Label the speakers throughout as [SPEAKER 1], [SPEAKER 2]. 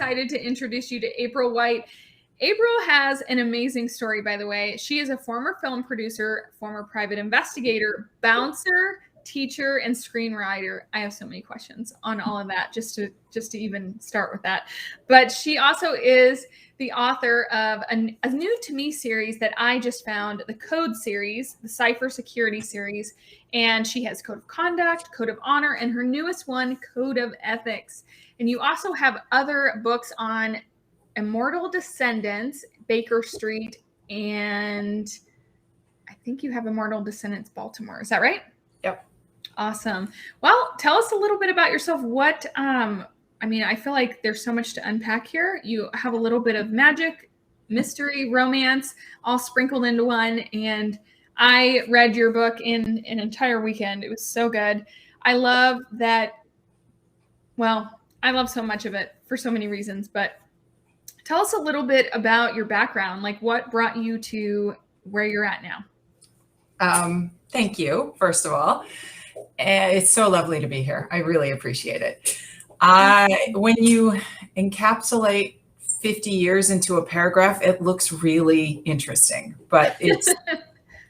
[SPEAKER 1] excited to introduce you to April White. April has an amazing story, by the way. She is a former film producer, former private investigator, bouncer, teacher, and screenwriter. I have so many questions on all of that just to even start with that. But she also is the author of a new to me series that I just found, the Code series, the Cypher Security series. And she has Code of Conduct, Code of Honor, and her newest one, Code of Ethics. And you also have other books on Immortal Descendants, Baker Street, and I think you have Immortal Descendants, Baltimore. Is that right?
[SPEAKER 2] Yep.
[SPEAKER 1] Awesome. Well, tell us a little bit about yourself. I feel like there's so much to unpack here. You have a little bit of magic, mystery, romance, all sprinkled into one. And I read your book in an entire weekend. It was so good. I love that. Well, I love so much of it for so many reasons, but tell us a little bit about your background, like what brought you to where you're at now.
[SPEAKER 2] Thank you, first of all. It's so lovely to be here. I really appreciate it. When you encapsulate 50 years into a paragraph, it looks really interesting, but it's,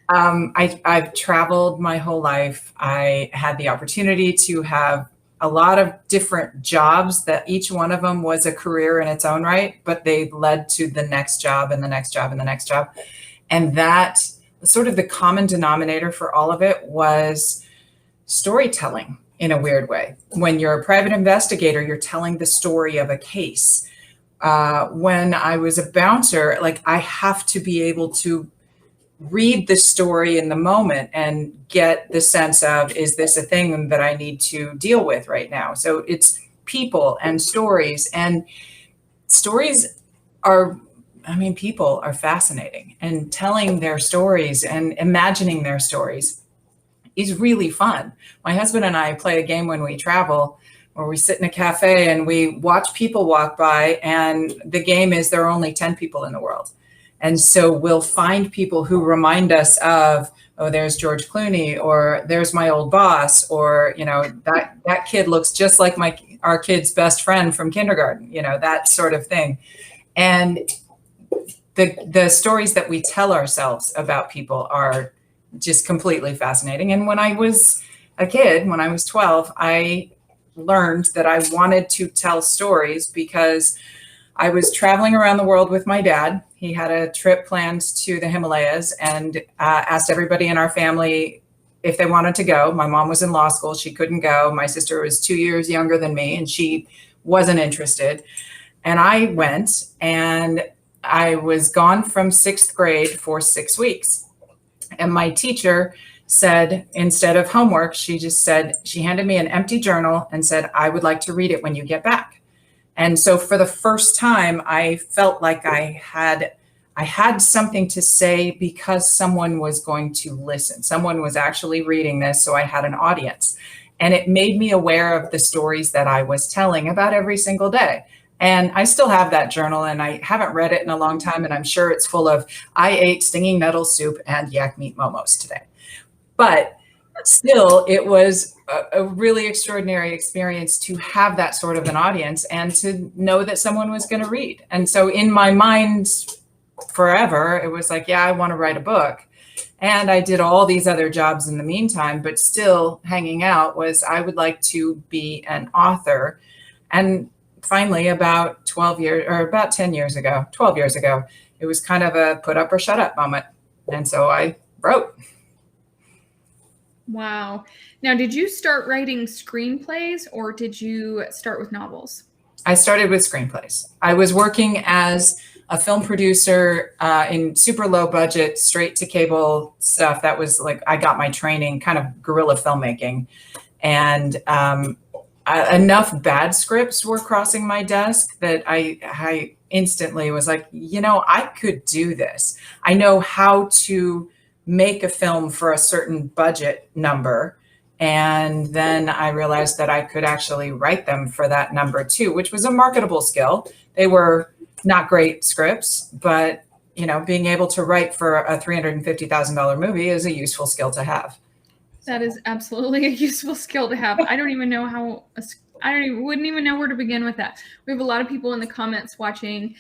[SPEAKER 2] I've traveled my whole life. I had the opportunity to have a lot of different jobs that each one of them was a career in its own right, but they led to the next job and the next job and the next job. And that sort of the common denominator for all of it was storytelling in a weird way. When you're a private investigator, you're telling the story of a case. When I was a bouncer, like I have to be able to read the story in the moment and get the sense of, is this a thing that I need to deal with right now? So it's people and stories are, people are fascinating, and telling their stories and imagining their stories is really fun. My husband and I play a game when we travel where we sit in a cafe and we watch people walk by, and the game is there are only 10 people in the world. And so we'll find people who remind us of, oh, there's George Clooney, or there's my old boss, or, that kid looks just like our kid's best friend from kindergarten, that sort of thing. And the stories that we tell ourselves about people are just completely fascinating. And when I was a kid, when I was 12, I learned that I wanted to tell stories because I was traveling around the world with my dad. He had a trip planned to the Himalayas and asked everybody in our family if they wanted to go. My mom was in law school. She couldn't go. My sister was 2 years younger than me, and she wasn't interested. And I went, and I was gone from 6th grade for 6 weeks. And my teacher said, instead of homework, she handed me an empty journal and said, I would like to read it when you get back. And so for the first time, I felt like I had something to say because someone was going to listen. Someone was actually reading this, so I had an audience. And it made me aware of the stories that I was telling about every single day. And I still have that journal, and I haven't read it in a long time, and I'm sure it's full of, I ate stinging nettle soup and yak meat momos today. But still, it was a really extraordinary experience to have that sort of an audience and to know that someone was going to read. And so in my mind forever, it was like, yeah, I want to write a book. And I did all these other jobs in the meantime, but still hanging out was, I would like to be an author. And finally, about 12 years ago, it was kind of a put up or shut up moment. And so I wrote.
[SPEAKER 1] Wow. Now, did you start writing screenplays, or did you start with novels?
[SPEAKER 2] I started with screenplays. I was working as a film producer in super low budget, straight to cable stuff. That was like, I got my training, kind of guerrilla filmmaking. And enough bad scripts were crossing my desk that I instantly was like, I could do this. I know how to make a film for a certain budget number. And then I realized that I could actually write them for that number too, which was a marketable skill. They were not great scripts, but being able to write for a $350,000 movie is a useful skill to have.
[SPEAKER 1] That is absolutely a useful skill to have. I don't even know how wouldn't even know where to begin with that. We have a lot of people in the comments watching.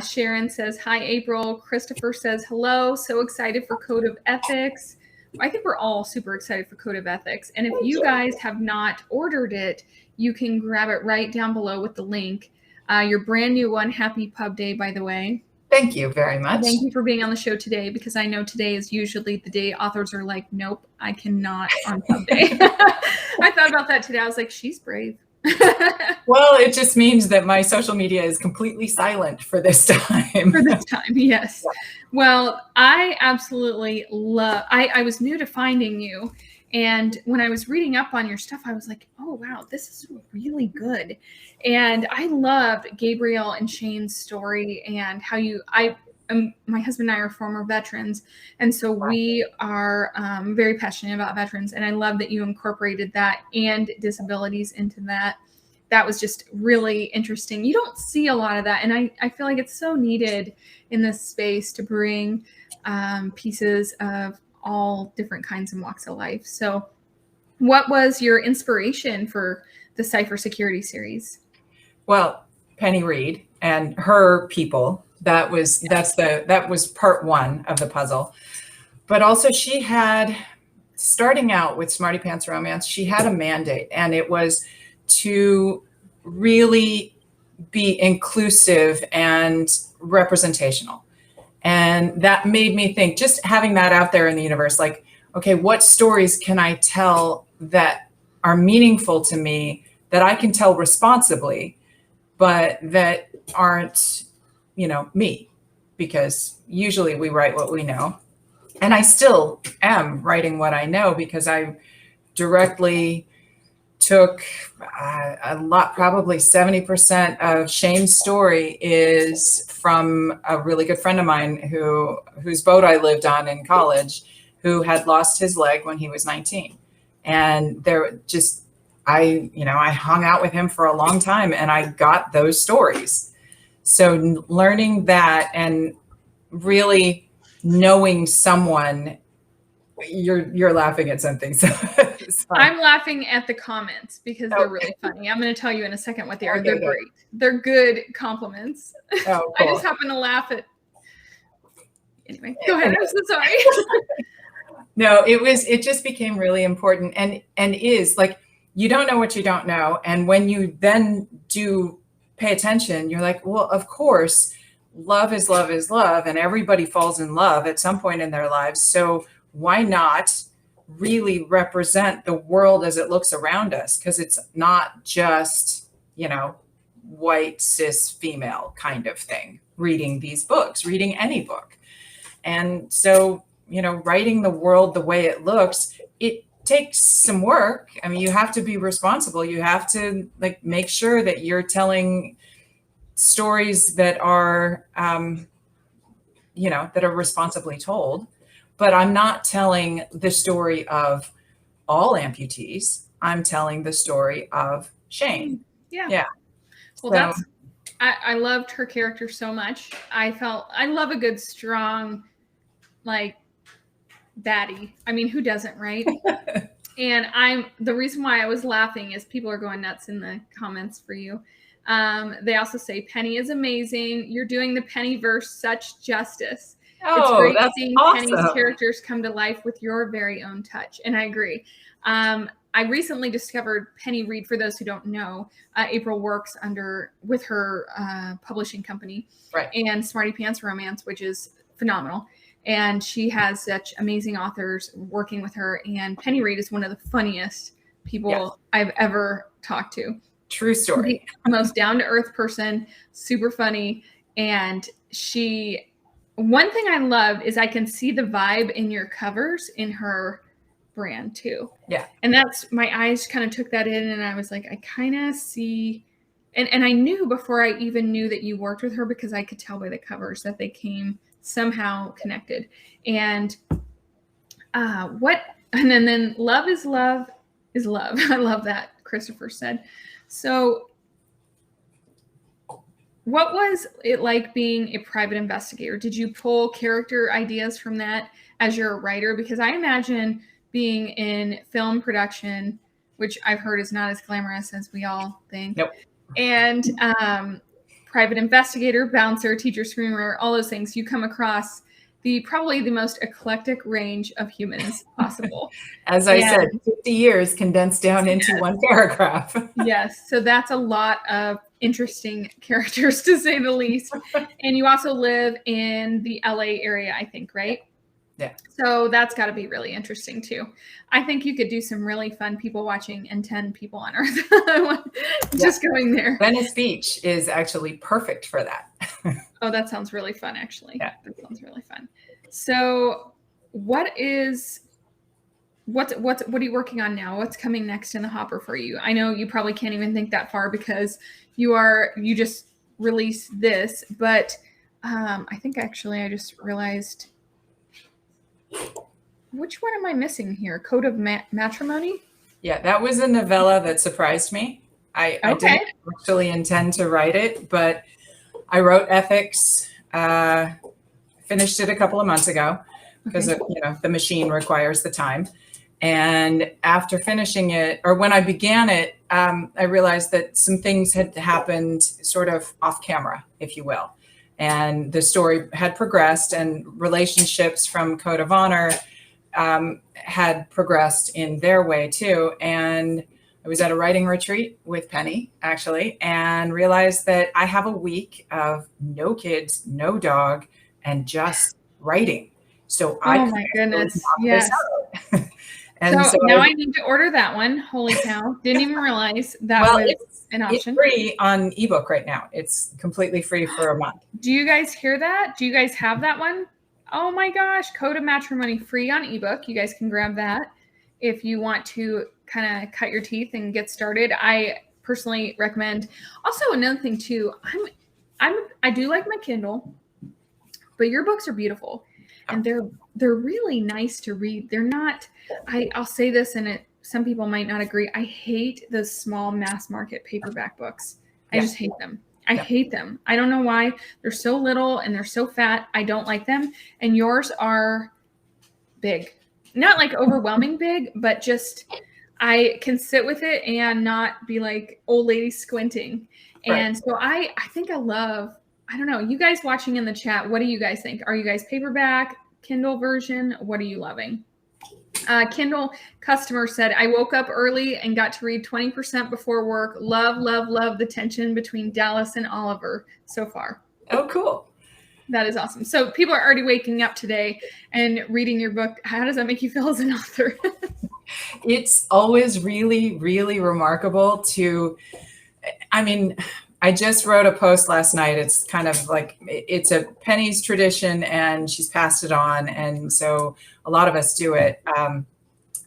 [SPEAKER 1] Sharon says, hi, April. Christopher says, hello. So excited for Code of Ethics. I think we're all super excited for Code of Ethics. And if you guys have not ordered it, you can grab it right down below with the link. Your brand new one. Happy Pub Day, by the way.
[SPEAKER 2] Thank you very much.
[SPEAKER 1] Thank you for being on the show today, because I know today is usually the day authors are like, nope, I cannot on Pub Day. I thought about that today. I was like, she's brave.
[SPEAKER 2] Well, it just means that my social media is completely silent for this time.
[SPEAKER 1] For this time, yes. Well, I absolutely love, I was new to finding you. And when I was reading up on your stuff, I was like, oh, wow, this is really good. And I loved Gabriel and Shane's story, and how my husband and I are former veterans. And so we are very passionate about veterans. And I love that you incorporated that and disabilities into that. That was just really interesting. You don't see a lot of that. And I feel like it's so needed in this space to bring pieces of all different kinds and walks of life. So what was your inspiration for the cybersecurity series?
[SPEAKER 2] Well, Penny Reed and her people, that was part one of the puzzle. But also she had, starting out with Smarty Pants Romance, she had a mandate, and it was to really be inclusive and representational. And that made me think, just having that out there in the universe, like, okay, what stories can I tell that are meaningful to me, that I can tell responsibly, but that aren't, me? Because usually we write what we know. And I still am writing what I know, because I directly took a lot, probably 70% of Shane's story is from a really good friend of mine whose boat I lived on in college, who had lost his leg when he was 19. And I hung out with him for a long time, and I got those stories. So learning that and really knowing someone, you're laughing at something. So
[SPEAKER 1] I'm laughing at the comments because they're really funny. I'm going to tell you in a second what they are. They're great. They're good compliments.
[SPEAKER 2] Oh, cool.
[SPEAKER 1] I just happen to laugh at. Anyway, go ahead. I'm so sorry.
[SPEAKER 2] No, it just became really important, and is like, you don't know what you don't know. And when you then do pay attention, you're like, well, of course, love is love is love, and everybody falls in love at some point in their lives. So why not really represent the world as it looks around us? Because it's not just, white cis female kind of thing reading these books, reading any book. And so, writing the world the way it looks, it takes some work. I mean, you have to be responsible. You have to make sure that you're telling stories that are, that are responsibly told. But I'm not telling the story of all amputees. I'm telling the story of Shane.
[SPEAKER 1] Yeah. Well, I loved her character so much. I love a good, strong, baddie. I mean, who doesn't, right? And the reason why I was laughing is people are going nuts in the comments for you. They also say, Penny is amazing. You're doing the Pennyverse such justice. It's great seeing awesome. Penny's characters come to life with your very own touch. And I agree. I recently discovered Penny Reed. For those who don't know, April works with her publishing company,
[SPEAKER 2] right,
[SPEAKER 1] and Smarty Pants Romance, which is phenomenal. And she has such amazing authors working with her. And Penny Reed is one of the funniest people I've ever talked to.
[SPEAKER 2] True story.
[SPEAKER 1] The most down-to-earth person, super funny. And one thing I love is I can see the vibe in your covers in her brand too.
[SPEAKER 2] Yeah.
[SPEAKER 1] And my eyes kind of took that in, and I was like, I kind of see, and I knew before I even knew that you worked with her, because I could tell by the covers that they came somehow connected. And and then love is love is love. I love that, Christopher said. So what was it like being a private investigator? Did you pull character ideas from that as you're a writer? Because I imagine being in film production which I've heard is not as glamorous as we all think.
[SPEAKER 2] Nope.
[SPEAKER 1] And private investigator, bouncer, teacher, screenwriter, all those things. You come across probably the most eclectic range of humans possible.
[SPEAKER 2] As I said, 50 years condensed down into one paragraph.
[SPEAKER 1] Yes. So that's a lot of interesting characters, to say the least. And you also live in the LA area, I think, right?
[SPEAKER 2] Yeah.
[SPEAKER 1] So that's got to be really interesting too. I think you could do some really fun people watching and 10 people on Earth just going there.
[SPEAKER 2] Venice Beach is actually perfect for that.
[SPEAKER 1] Oh, that sounds really fun, actually.
[SPEAKER 2] Yeah.
[SPEAKER 1] That sounds really fun. So what are you working on now? What's coming next in the hopper for you? I know you probably can't even think that far because you just released this, but I think actually I just realized, which one am I missing here? Code of Matrimony?
[SPEAKER 2] Yeah, that was a novella that surprised me. I didn't actually intend to write it, but I wrote ethics, finished it a couple of months ago because the machine requires the time. And after finishing it, or when I began it, I realized that some things had happened sort of off camera, if you will. And the story had progressed, and relationships from Code of Honor had progressed in their way too. And I was at a writing retreat with Penny, actually, and realized that I have a week of no kids, no dog, and just writing. So
[SPEAKER 1] oh my goodness, yes. And so now I need to order that one. Holy cow! Didn't even realize that was an option.
[SPEAKER 2] It's free on ebook right now. It's completely free for a month.
[SPEAKER 1] Do you guys hear that? Do you guys have that one? Oh my gosh, Code of Matrimony free on ebook. You guys can grab that if you want to kind of cut your teeth and get started. I personally recommend. Also, another thing too, I do like my Kindle, but your books are beautiful, and they're really nice to read. They're not. I'll say this, and some people might not agree. I hate those small mass market paperback books. I just hate them. I hate them. I don't know why. They're so little and they're so fat. I don't like them. And yours are big. Not like overwhelming big, but just I can sit with it and not be like old lady squinting. And so I think I don't know, you guys watching in the chat, what do you guys think? Are you guys paperback, Kindle version? What are you loving? Kindle customer said, I woke up early and got to read 20% before work. Love, love, love the tension between Dallas and Oliver so far.
[SPEAKER 2] Oh, cool.
[SPEAKER 1] That is awesome. So people are already waking up today and reading your book. How does that make you feel as an author?
[SPEAKER 2] It's always really, really remarkable I just wrote a post last night. It's kind of like, it's a Penny's tradition and she's passed it on. And so a lot of us do it.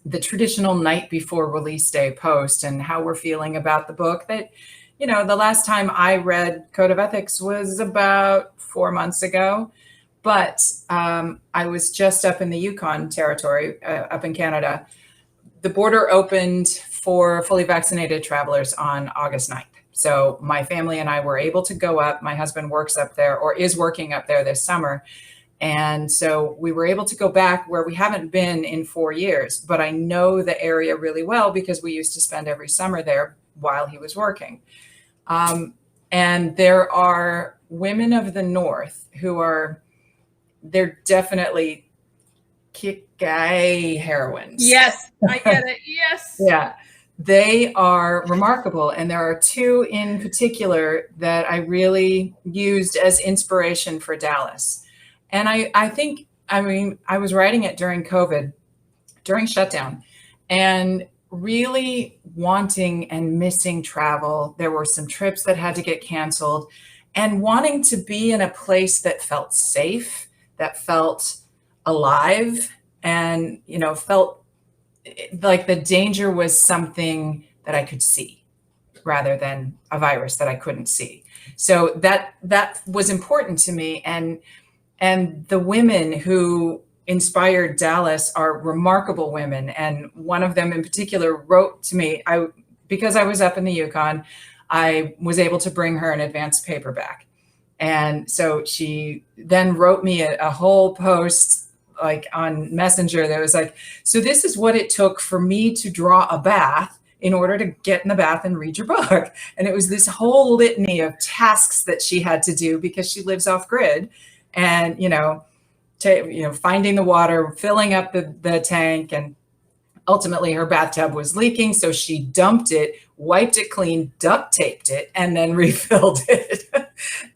[SPEAKER 2] The traditional night before release day post and how we're feeling about the book. That, the last time I read Code of Ethics was about 4 months ago, but I was just up in the Yukon territory, up in Canada. The border opened for fully vaccinated travelers on August 9th. So my family and I were able to go up. My husband works up there, or is working up there this summer. And so we were able to go back where we haven't been in 4 years, but I know the area really well because we used to spend every summer there while he was working. And there are women of the North they're definitely kick-ass heroines.
[SPEAKER 1] Yes, I get it. Yes.
[SPEAKER 2] Yeah. They are remarkable. And there are two in particular that I really used as inspiration for Dallas. And I was writing it during COVID, during shutdown, and really wanting and missing travel. There were some trips that had to get canceled, and wanting to be in a place that felt safe, that felt alive, and, felt like the danger was something that I could see rather than a virus that I couldn't see. So that was important to me. And the women who inspired Dallas are remarkable women. And one of them in particular wrote to me, because I was up in the Yukon, I was able to bring her an advanced paperback. And so she then wrote me a whole post like on Messenger that was like, so this is what it took for me to draw a bath in order to get in the bath and read your book. And it was this whole litany of tasks that she had to do because she lives off grid. And, finding the water, filling up the tank, and ultimately her bathtub was leaking. So she dumped it, wiped it clean, duct taped it, and then refilled it.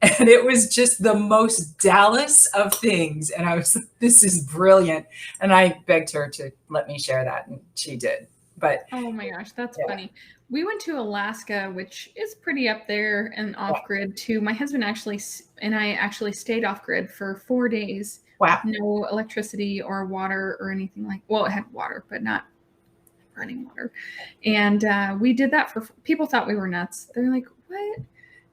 [SPEAKER 2] And it was just the most Dallas of things. And I was like, this is brilliant. And I begged her to let me share that, and she did. But
[SPEAKER 1] oh my gosh, that's funny. We went to Alaska, which is pretty up there and off grid too. My husband and I actually stayed off grid for 4 days.
[SPEAKER 2] Wow.
[SPEAKER 1] No electricity or water or anything well, it had water, but not running water. And we did that people thought we were nuts. They're like, what?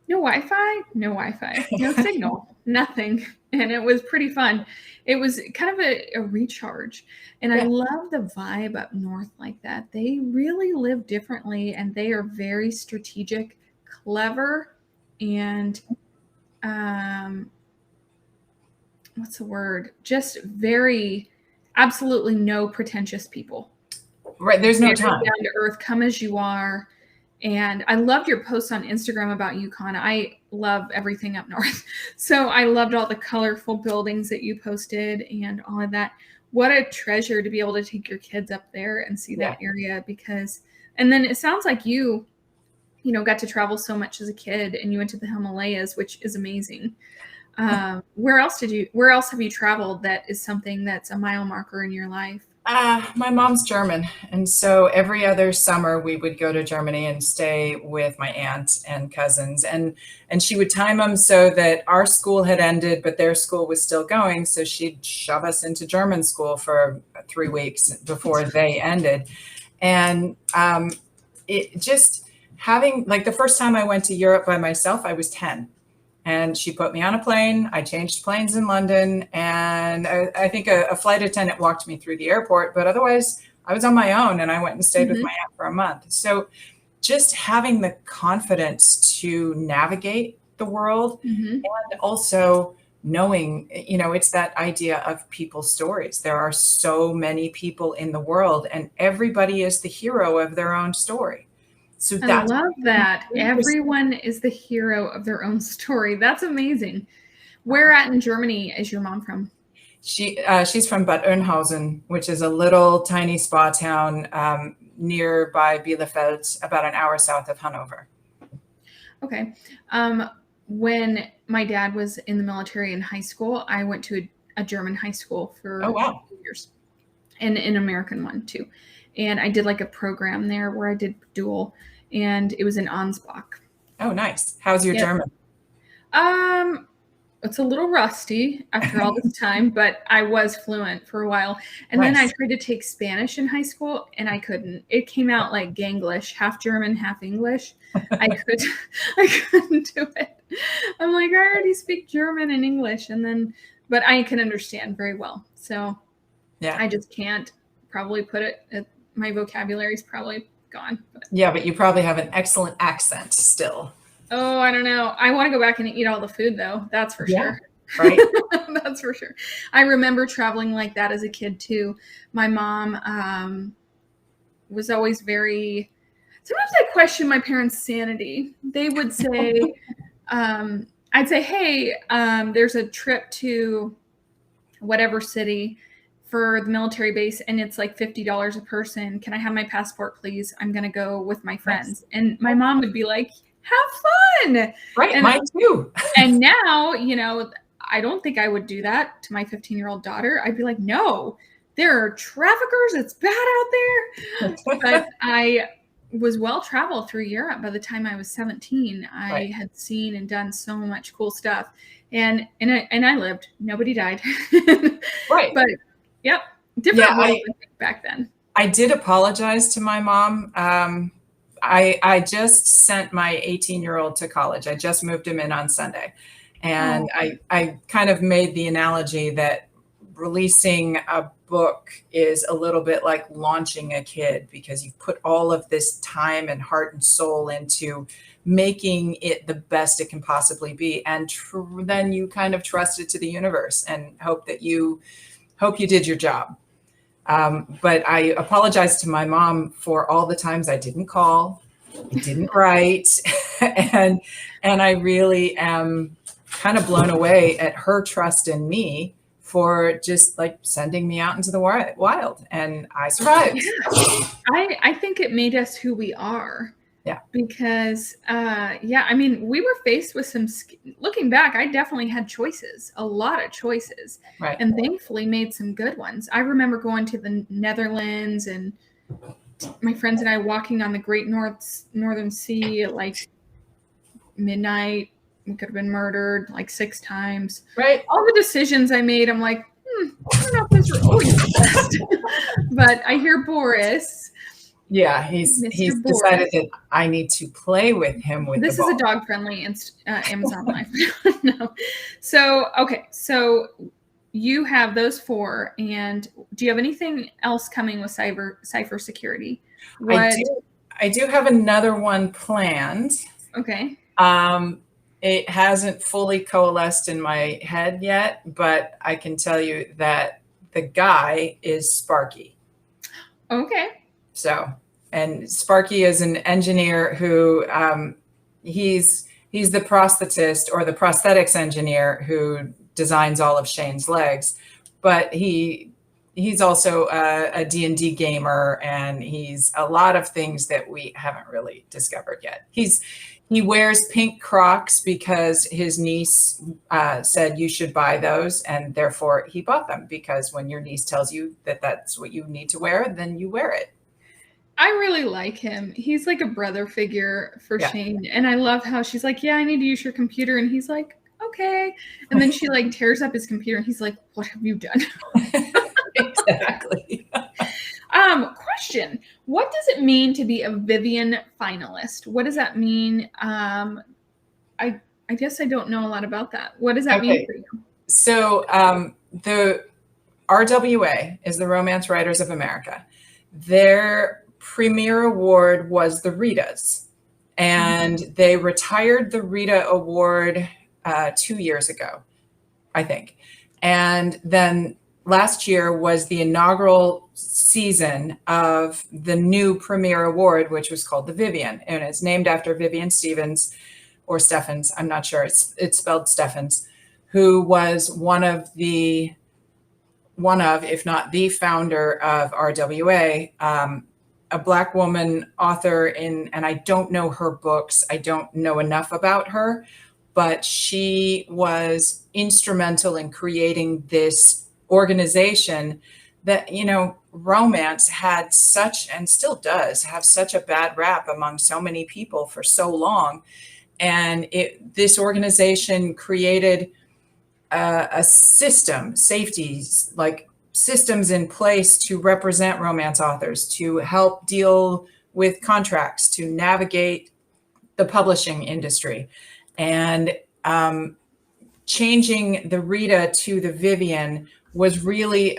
[SPEAKER 1] No Wi-Fi? No Wi-Fi. No signal. Nothing. And it was pretty fun. It was kind of a recharge. And I love the vibe up north like that. They really live differently, and they are very strategic, clever, and what's the word? Just very, absolutely no pretentious people.
[SPEAKER 2] Right. There's no time.
[SPEAKER 1] Down to earth, come as you are. And I loved your posts on Instagram about Yukon. I love everything up north. So I loved all the colorful buildings that you posted and all of that. What a treasure to be able to take your kids up there and see that area, and then it sounds like you got to travel so much as a kid, and you went to the Himalayas, which is amazing. Where else have you traveled that is something that's a mile marker in your life?
[SPEAKER 2] My mom's German. And so every other summer we would go to Germany and stay with my aunt and cousins. And she would time them so that our school had ended, but their school was still going. So she'd shove us into German school for 3 weeks before they ended. And it just having, like, the first time I went to Europe by myself, I was 10. And she put me on a plane. I changed planes in London. And I think a flight attendant walked me through the airport. But otherwise, I was on my own, and I went and stayed with my aunt for a month. So just having the confidence to navigate the world, and also knowing, it's that idea of people's stories. There are so many people in the world, and everybody is the hero of their own story. So
[SPEAKER 1] I love that. Everyone is the hero of their own story. That's amazing. Where at in Germany is your mom from?
[SPEAKER 2] She's from Bad Oeynhausen, which is a little tiny spa town nearby Bielefeld, about an hour south of Hanover. Okay.
[SPEAKER 1] When my dad was in the military in high school, I went to a German high school for 2 years, and an American one too. And I did like a program there where I did dual, and it was in Ansbach.
[SPEAKER 2] Oh, nice. How's your German?
[SPEAKER 1] It's a little rusty after all this time, but I was fluent for a while. And then I tried to take Spanish in high school, and I couldn't. It came out like Ganglish, half German, half English. I couldn't do it. I'm like, I already speak German and English, but I can understand very well. So I just can't probably put it. My vocabulary is probably gone.
[SPEAKER 2] But you probably have an excellent accent still.
[SPEAKER 1] Oh, I don't know. I want to go back and eat all the food, though. That's for sure.
[SPEAKER 2] Right.
[SPEAKER 1] That's for sure. I remember traveling like that as a kid, too. My mom was always sometimes I question my parents' sanity. They would say, I'd say, hey, there's a trip to whatever city for the military base, and it's like $50 a person. Can I have my passport, please? I'm going to go with my friends. Yes. And my mom would be like, have fun.
[SPEAKER 2] Right. And mine too.
[SPEAKER 1] And now, I don't think I would do that to my 15-year-old daughter. I'd be like, no, there are traffickers. It's bad out there. But I was well-traveled through Europe. By the time I was 17, I had seen and done so much cool stuff. And I lived. Nobody died.
[SPEAKER 2] Right.
[SPEAKER 1] But different world back then.
[SPEAKER 2] I did apologize to my mom. I just sent my 18-year-old to college. I just moved him in on Sunday. And I kind of made the analogy that releasing a book is a little bit like launching a kid, because you've put all of this time and heart and soul into making it the best it can possibly be. And then you kind of trust it to the universe and hope you did your job. But I apologize to my mom for all the times I didn't call, I didn't write, and I really am kind of blown away at her trust in me for just like sending me out into the wild, and I survived.
[SPEAKER 1] Yeah. I think it made us who we are.
[SPEAKER 2] Yeah.
[SPEAKER 1] Because, yeah, I mean, we were faced with some, looking back, I definitely had choices, a lot of choices,
[SPEAKER 2] Right.
[SPEAKER 1] and thankfully made some good ones. I remember going to the Netherlands and my friends and I walking on the Great Northern Sea at like midnight. We could have been murdered like 6 times.
[SPEAKER 2] Right.
[SPEAKER 1] All the decisions I made, I'm like, I don't know if those were always the best. But I hear Boris.
[SPEAKER 2] Yeah, he's decided that I need to play with him with
[SPEAKER 1] this
[SPEAKER 2] the ball.
[SPEAKER 1] Is a dog friendly Amazon life. No. So okay, so you have those 4, and do you have anything else coming with cyber security?
[SPEAKER 2] I do have another one planned.
[SPEAKER 1] Okay.
[SPEAKER 2] It hasn't fully coalesced in my head yet, but I can tell you that the guy is Sparky.
[SPEAKER 1] Okay.
[SPEAKER 2] So, and Sparky is an engineer who he's the prosthetist or the prosthetics engineer who designs all of Shane's legs, but he's also a D&D gamer, and he's a lot of things that we haven't really discovered yet. He wears pink Crocs because his niece said you should buy those, and therefore he bought them, because when your niece tells you that that's what you need to wear, then you wear it.
[SPEAKER 1] I really like him. He's like a brother figure for Shane. And I love how she's like, yeah, I need to use your computer. And he's like, okay. And then she like tears up his computer and he's like, what have you done?
[SPEAKER 2] Exactly.
[SPEAKER 1] Question. What does it mean to be a Vivian finalist? What does that mean? I guess I don't know a lot about that. What does that mean for you?
[SPEAKER 2] So the RWA is the Romance Writers of America. Their premier award was the Ritas, and they retired the Rita Award 2 years ago, I think. And then last year was the inaugural season of the new premier award, which was called the Vivian, and it's named after Vivian Stevens, or Steffens, I'm not sure. It's spelled Steffens, who was one of, if not the founder of RWA, a Black woman author and I don't know her books. I don't know enough about her, but she was instrumental in creating this organization that, romance had such, and still does have such, a bad rap among so many people for so long. And this organization created a system, safeties, like systems in place to represent romance authors, to help deal with contracts, to navigate the publishing industry. And changing the Rita to the Vivian was really,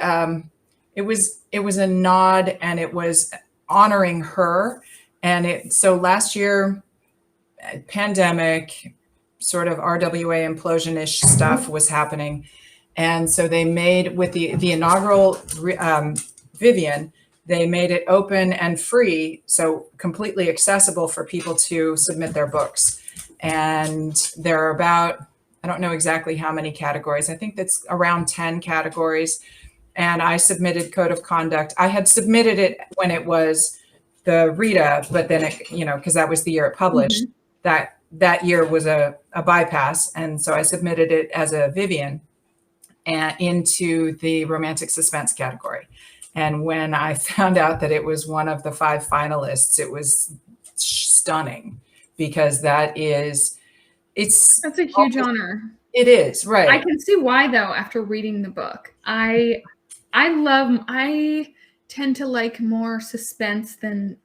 [SPEAKER 2] it was a nod, and it was honoring her. And so last year, pandemic, sort of RWA implosion-ish stuff was happening. And so they made, with the inaugural Vivian, they made it open and free, so completely accessible for people to submit their books. And there are about, I don't know exactly how many categories. I think that's around 10 categories. And I submitted Code of Conduct. I had submitted it when it was the Rita, but then it, because that was the year it published, that year was a bypass. And so I submitted it as a Vivian and into the romantic suspense category. And when I found out that it was one of the 5 finalists, it was stunning, because it's
[SPEAKER 1] a huge honor.
[SPEAKER 2] It is, right.
[SPEAKER 1] I can see why, though, after reading the book. I tend to like more suspense than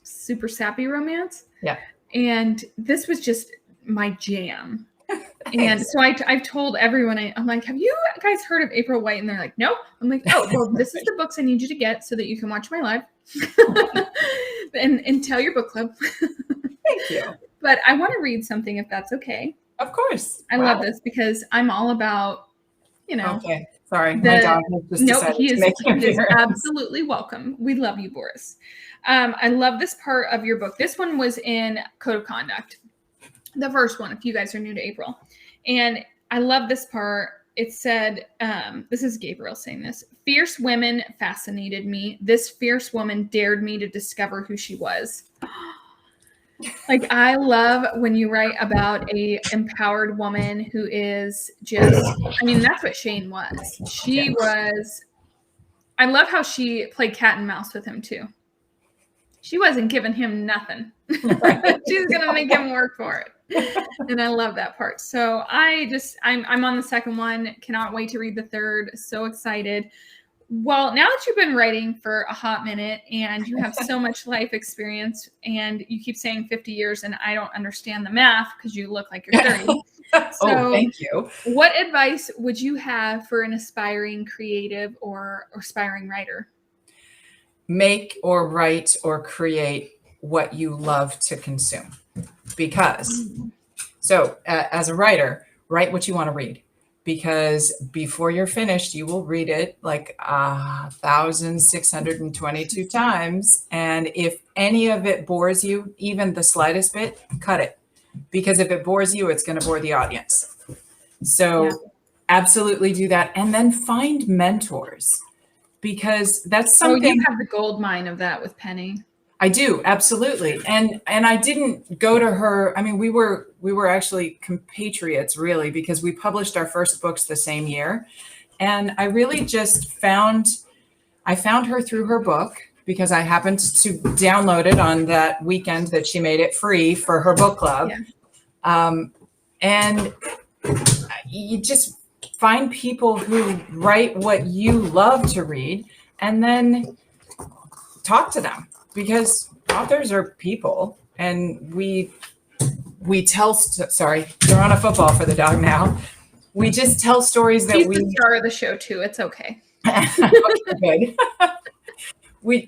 [SPEAKER 1] super sappy romance.
[SPEAKER 2] Yeah.
[SPEAKER 1] And this was just my jam. And so I've told everyone, I'm like, have you guys heard of April White? And they're like, no. I'm like, oh, well, this is the books I need you to get so that you can watch my live and tell your book club.
[SPEAKER 2] Thank you.
[SPEAKER 1] But I want to read something, if that's okay.
[SPEAKER 2] Of course.
[SPEAKER 1] I love this because I'm all about,
[SPEAKER 2] Okay. Sorry, my dog has just decided to make an
[SPEAKER 1] he is
[SPEAKER 2] appearance.
[SPEAKER 1] absolutely welcome. We love you, Boris. I love this part of your book. This one was in Code of Conduct, the first one, if you guys are new to April. And I love this part. It said, this is Gabriel saying this: fierce women fascinated me. This fierce woman dared me to discover who she was. Like, I love when you write about a empowered woman who is just, I mean, that's what Shane was. She was, I love how she played cat and mouse with him too. She wasn't giving him nothing. She's going to make him work for it. And I love that part. So I'm on the second one. Cannot wait to read the third. So excited. Well, now that you've been writing for a hot minute and you have so much life experience, and you keep saying 50 years, and I don't understand the math because you look like you're 30. So
[SPEAKER 2] thank you.
[SPEAKER 1] What advice would you have for an aspiring creative or aspiring writer?
[SPEAKER 2] Make or write or create what you love to consume. Because, so as a writer, write what you want to read. Because before you're finished, you will read it like 1,622 times. And if any of it bores you, even the slightest bit, cut it. Because if it bores you, it's going to bore the audience. So absolutely do that. And then find mentors, because that's something.
[SPEAKER 1] Oh, you have the gold mine of that with Penny.
[SPEAKER 2] I do, absolutely. And I didn't go to her. I mean, we were actually compatriots, really, because we published our first books the same year. And I really just found her through her book, because I happened to download it on that weekend that she made it free for her book club. Yeah. And you just find people who write what you love to read, and then talk to them. Because authors are people, and we tell, sorry, they're on a football for the dog now. We just tell stories that
[SPEAKER 1] He's the star of the show too. It's okay.
[SPEAKER 2] Okay, good.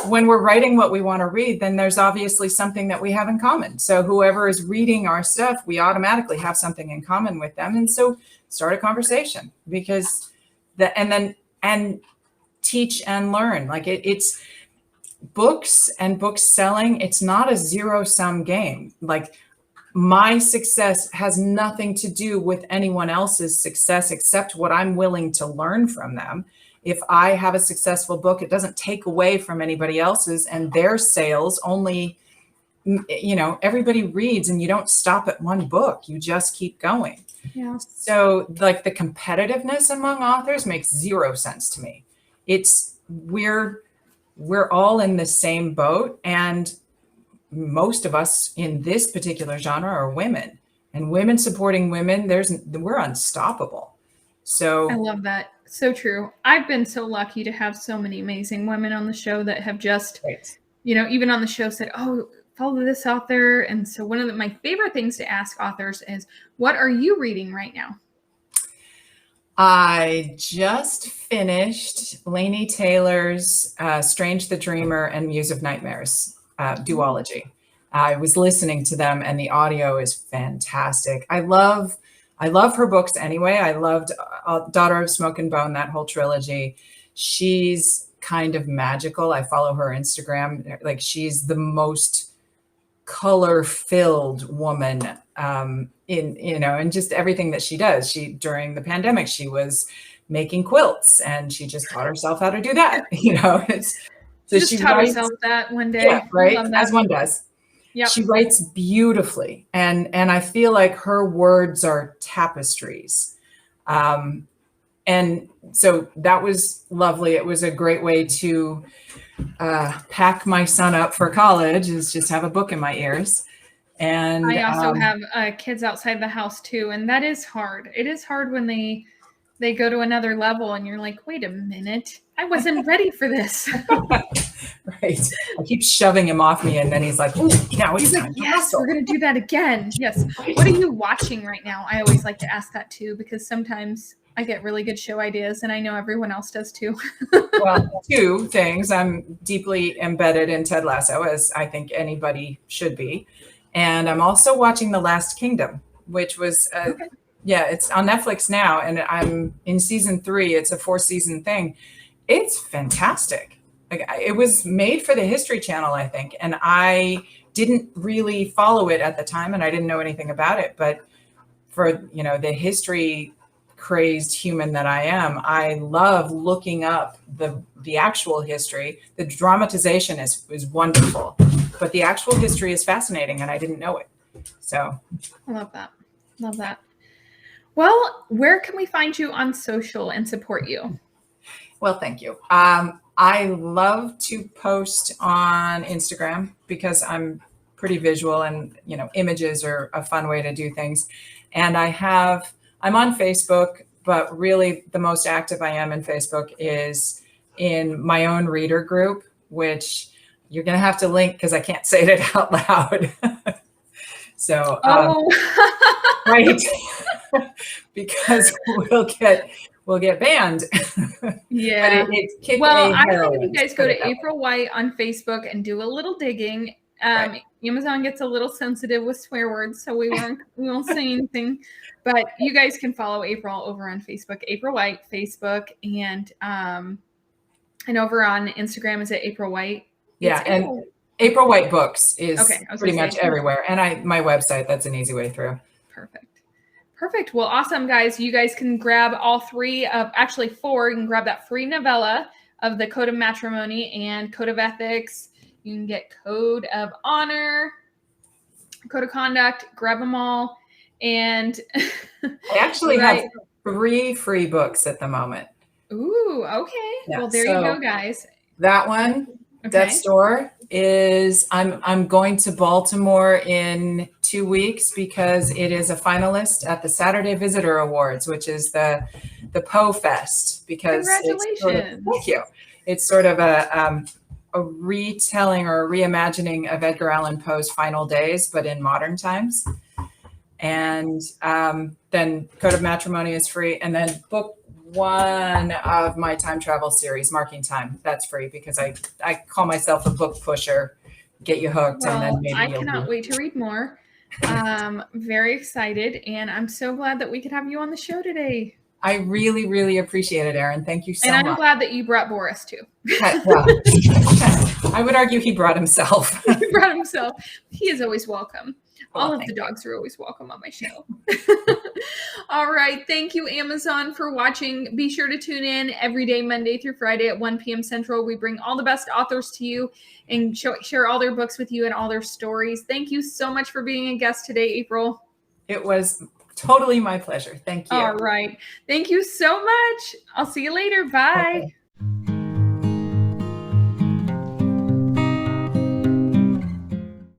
[SPEAKER 2] When we're writing what we want to read, then there's obviously something that we have in common. So whoever is reading our stuff, we automatically have something in common with them. And so start a conversation, because and teach and learn. Like it's books and book selling, it's not a zero-sum game. Like, my success has nothing to do with anyone else's success except what I'm willing to learn from them. If I have a successful book, it doesn't take away from anybody else's and their sales. Only, everybody reads, and you don't stop at one book. You just keep going.
[SPEAKER 1] Yeah.
[SPEAKER 2] So like the competitiveness among authors makes zero sense to me. We're all in the same boat, and most of us in this particular genre are women, and women supporting women, we're unstoppable. So
[SPEAKER 1] I love that. So true. I've been so lucky to have so many amazing women on the show that have just, even on the show said, oh, follow this author. And so one of my favorite things to ask authors is, what are you reading right now?
[SPEAKER 2] I just finished Laini Taylor's Strange the Dreamer and Muse of Nightmares duology. I was listening to them, and the audio is fantastic. I love her books anyway. I loved Daughter of Smoke and Bone, that whole trilogy. She's kind of magical. I follow her Instagram. Like, she's the most color-filled woman in just everything that she does. During the pandemic, she was making quilts, and she just taught herself how to do that.
[SPEAKER 1] So she taught herself that one day.
[SPEAKER 2] Yeah, right. As one does.
[SPEAKER 1] Yep.
[SPEAKER 2] She writes beautifully, and I feel like her words are tapestries. And so that was lovely. It was a great way to pack my son up for college, is just have a book in my ears. And
[SPEAKER 1] I also have kids outside the house too, and that is hard. It is hard when they go to another level, and you're like, wait a minute, I wasn't ready for this.
[SPEAKER 2] Right. I keep shoving him off me, and then he's like,
[SPEAKER 1] he's like, yes, we're going to do that again. Yes. What are you watching right now? I always like to ask that too, because sometimes I get really good show ideas, and I know everyone else does too.
[SPEAKER 2] Well, two things. I'm deeply embedded in Ted Lasso, as I think anybody should be. And I'm also watching The Last Kingdom, which was Yeah, it's on Netflix now, and I'm in season 3. It's a 4-season thing. It's fantastic. Like, it was made for the History Channel, I think, and I didn't really follow it at the time, and I didn't know anything about it. But for, the history crazed human that I am, I love looking up the actual history. The dramatization is wonderful, but the actual history is fascinating, and I didn't know it. So
[SPEAKER 1] I love that. Love that. Well, where can we find you on social and support you?
[SPEAKER 2] Well, thank you. I love to post on Instagram because I'm pretty visual, and images are a fun way to do things. And I'm on Facebook, but really the most active I am in Facebook is in my own reader group, which you're going to have to link because I can't say it out loud. So, right, because we'll get banned.
[SPEAKER 1] Yeah.
[SPEAKER 2] But it's Kick
[SPEAKER 1] Well,
[SPEAKER 2] A
[SPEAKER 1] I
[SPEAKER 2] Heroine.
[SPEAKER 1] think you guys go to April White on Facebook and do a little digging.
[SPEAKER 2] Right.
[SPEAKER 1] Amazon gets a little sensitive with swear words, so we won't say anything. But you guys can follow April over on Facebook, April White Facebook, and over on Instagram is it April White?
[SPEAKER 2] Yeah, and April White Books is pretty much
[SPEAKER 1] say.
[SPEAKER 2] everywhere, and my website. That's an easy way through.
[SPEAKER 1] Perfect. Well, awesome, guys. You guys can grab all 3 of, actually 4. You can grab that free novella of the Code of Matrimony and Code of Ethics. You can get Code of Honor, Code of Conduct. Grab them all. And
[SPEAKER 2] I actually have 3 free books at the moment.
[SPEAKER 1] Ooh, okay. Yeah, well, there you go, guys.
[SPEAKER 2] That one, Death's Door, is I'm going to Baltimore in 2 weeks because it is a finalist at the Saturday Visitor Awards, which is the Poe Fest. Because
[SPEAKER 1] congratulations!
[SPEAKER 2] Thank you. It's sort of a retelling or a reimagining of Edgar Allan Poe's final days, but in modern times. And then Code of Matrimony is free, and then book 1 of my time travel series, Marking Time, that's free because I call myself a book pusher. Get you hooked, and then maybe
[SPEAKER 1] I cannot wait to read more. Very excited, and I'm so glad that we could have you on the show today.
[SPEAKER 2] I really, really appreciate it, Erin. Thank you so much.
[SPEAKER 1] And I'm glad that you brought Boris too.
[SPEAKER 2] Well, I would argue he brought himself.
[SPEAKER 1] He brought himself. He is always welcome. All of the dogs are always welcome on my show. All right. Thank you, Amazon, for watching. Be sure to tune in every day, Monday through Friday at 1 p.m. Central. We bring all the best authors to you and share all their books with you and all their stories. Thank you so much for being a guest today, April.
[SPEAKER 2] It was totally my pleasure. Thank you.
[SPEAKER 1] All right. Thank you so much. I'll see you later. Bye.
[SPEAKER 2] Okay.